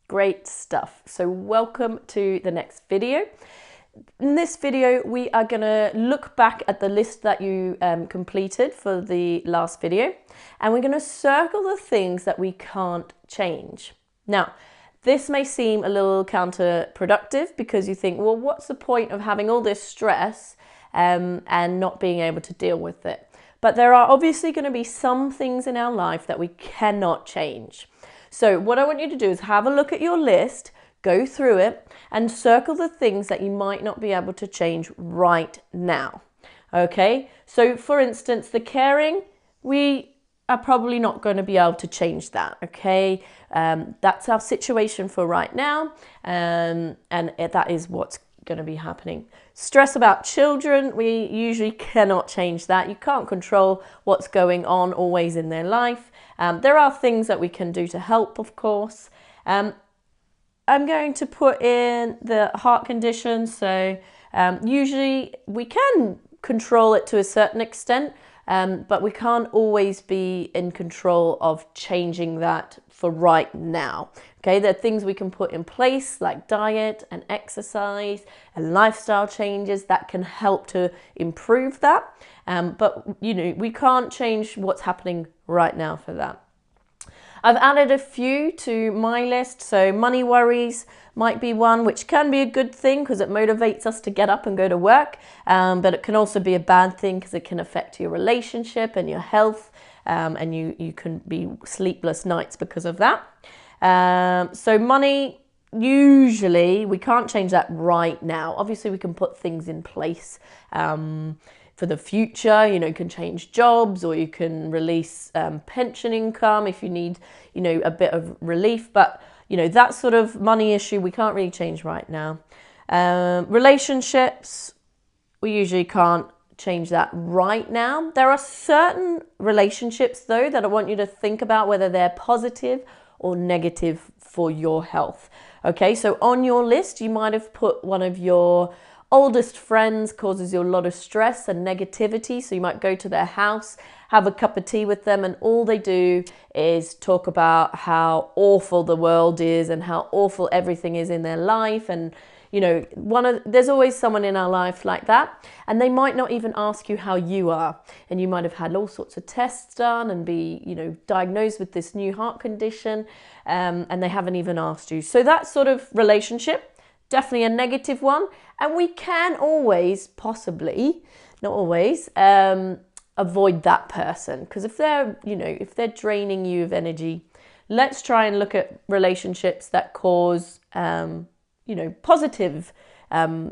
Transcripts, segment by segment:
Great stuff. So welcome to the next video. In this video, we are going to look back at the list that you completed for the last video, and we're going to circle the things that we can't change. Now, this may seem a little counterproductive because you think, well, what's the point of having all this stress and not being able to deal with it? But there are obviously going to be some things in our life that we cannot change. So what I want you to do is have a look at your list, go through it, and circle the things that you might not be able to change right now. Okay, so for instance, the caring, we are probably not going to be able to change that. Okay, that's our situation for right now, and that is what's going to be happening. Stress about children, we usually cannot change that. You can't control what's going on always in their life. There are things that we can do to help, of course. I'm going to put in the heart condition. So usually we can control it to a certain extent, but we can't always be in control of changing that for right now. Okay, there are things we can put in place like diet and exercise and lifestyle changes that can help to improve that. But you know, we can't change what's happening right now for that. I've added a few to my list. So money worries might be one, which can be a good thing because it motivates us to get up and go to work. But it can also be a bad thing because it can affect your relationship and your health. And you can be sleepless nights because of that. So money, usually we can't change that right now. Obviously we can put things in place for the future. You know, you can change jobs, or you can release pension income if you need, you know, a bit of relief. But, you know, that sort of money issue we can't really change right now. Relationships, we usually can't change that right now. There are certain relationships though that I want you to think about whether they're positive or negative for your health. Okay, so on your list you might have put one of your oldest friends causes you a lot of stress and negativity, so you might go to their house, have a cup of tea with them, and all they do is talk about how awful the world is and how awful everything is in their life. And you know, there's always someone in our life like that, and they might not even ask you how you are, and you might have had all sorts of tests done and be, you know, diagnosed with this new heart condition, and they haven't even asked you. So that sort of relationship, definitely a negative one, and we can always, possibly, not always, avoid that person, because if they're, you know, if they're draining you of energy, let's try and look at relationships that cause you know, positive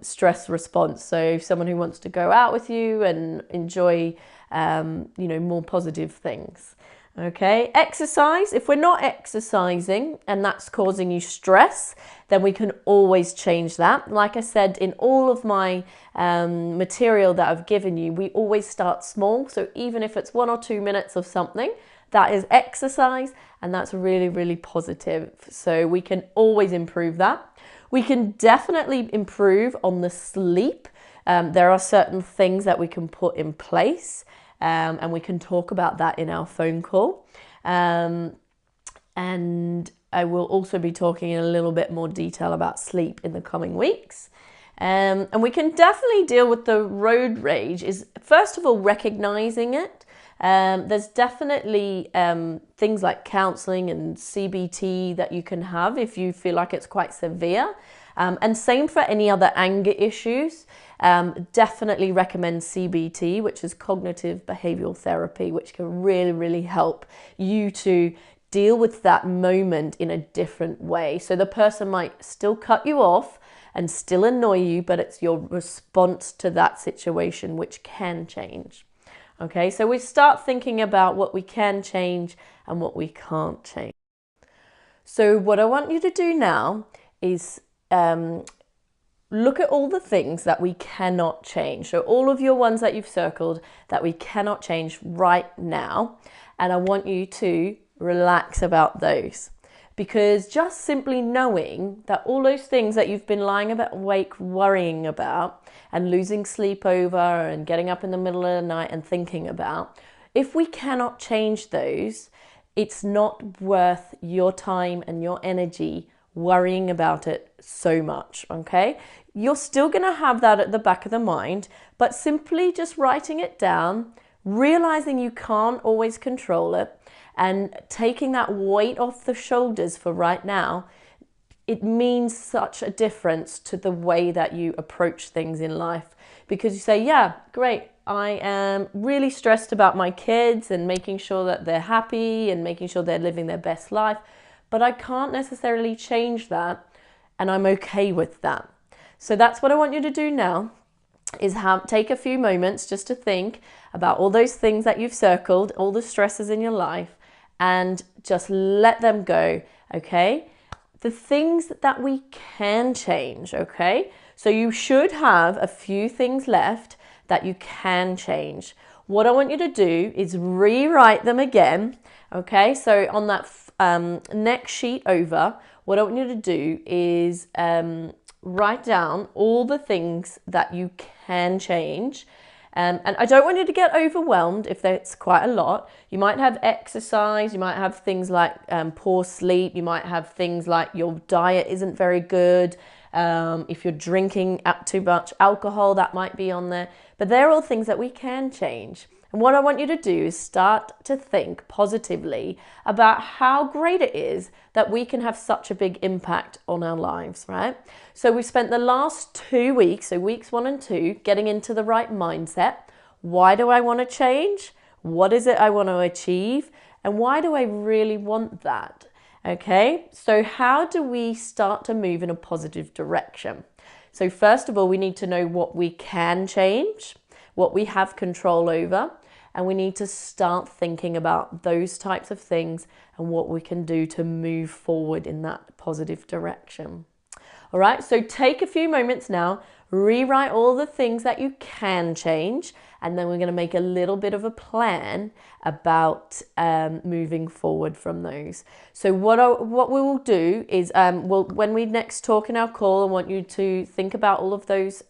stress response. So someone who wants to go out with you and enjoy, you know, more positive things. Okay, exercise. If we're not exercising and that's causing you stress, then we can always change that. Like I said, in all of my material that I've given you, we always start small. So even if it's 1 or 2 minutes of something, that is exercise, and that's really, really positive. So we can always improve that. We can definitely improve on the sleep. There are certain things that we can put in place, and we can talk about that in our phone call. And I will also be talking in a little bit more detail about sleep in the coming weeks. And we can definitely deal with the road rage, is first of all recognizing it. There's definitely things like counseling and CBT that you can have if you feel like it's quite severe. And same for any other anger issues. Definitely recommend CBT, which is cognitive behavioral therapy, which can really, really help you to deal with that moment in a different way. So the person might still cut you off and still annoy you, but it's your response to that situation which can change. Okay, so we start thinking about what we can change and what we can't change. So what I want you to do now is look at all the things that we cannot change. So all of your ones that you've circled that we cannot change right now. And I want you to relax about those. Because just simply knowing that all those things that you've been lying awake worrying about and losing sleep over and getting up in the middle of the night and thinking about, if we cannot change those, it's not worth your time and your energy worrying about it so much, okay? You're still going to have that at the back of the mind, but simply just writing it down, realizing you can't always control it, and taking that weight off the shoulders for right now, it means such a difference to the way that you approach things in life. Because you say, yeah, great, I am really stressed about my kids and making sure that they're happy and making sure they're living their best life, but I can't necessarily change that, and I'm okay with that. So that's what I want you to do now, is take a few moments just to think about all those things that you've circled, all the stresses in your life, and just let them go, okay? The things that we can change, okay? So you should have a few things left that you can change. What I want you to do is rewrite them again, okay? So on that next sheet over, what I want you to do is write down all the things that you can change. And I don't want you to get overwhelmed if that's quite a lot. You might have exercise, you might have things like poor sleep, you might have things like your diet isn't very good. If you're drinking too much alcohol, that might be on there. But they're all things that we can change. And what I want you to do is start to think positively about how great it is that we can have such a big impact on our lives, right? So we spent the last 2 weeks, so weeks 1 and 2, getting into the right mindset. Why do I want to change? What is it I want to achieve? And why do I really want that? Okay, so how do we start to move in a positive direction? So first of all, we need to know what we can change, what we have control over, and we need to start thinking about those types of things and what we can do to move forward in that positive direction. All right, so take a few moments now, rewrite all the things that you can change, and then we're going to make a little bit of a plan about moving forward from those. So what we will do is, when we next talk in our call, I want you to think about all of those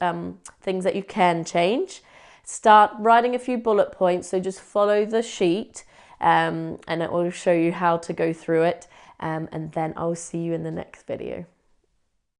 things that you can change. Start writing a few bullet points, so just follow the sheet and it will show you how to go through it, and then I'll see you in the next video.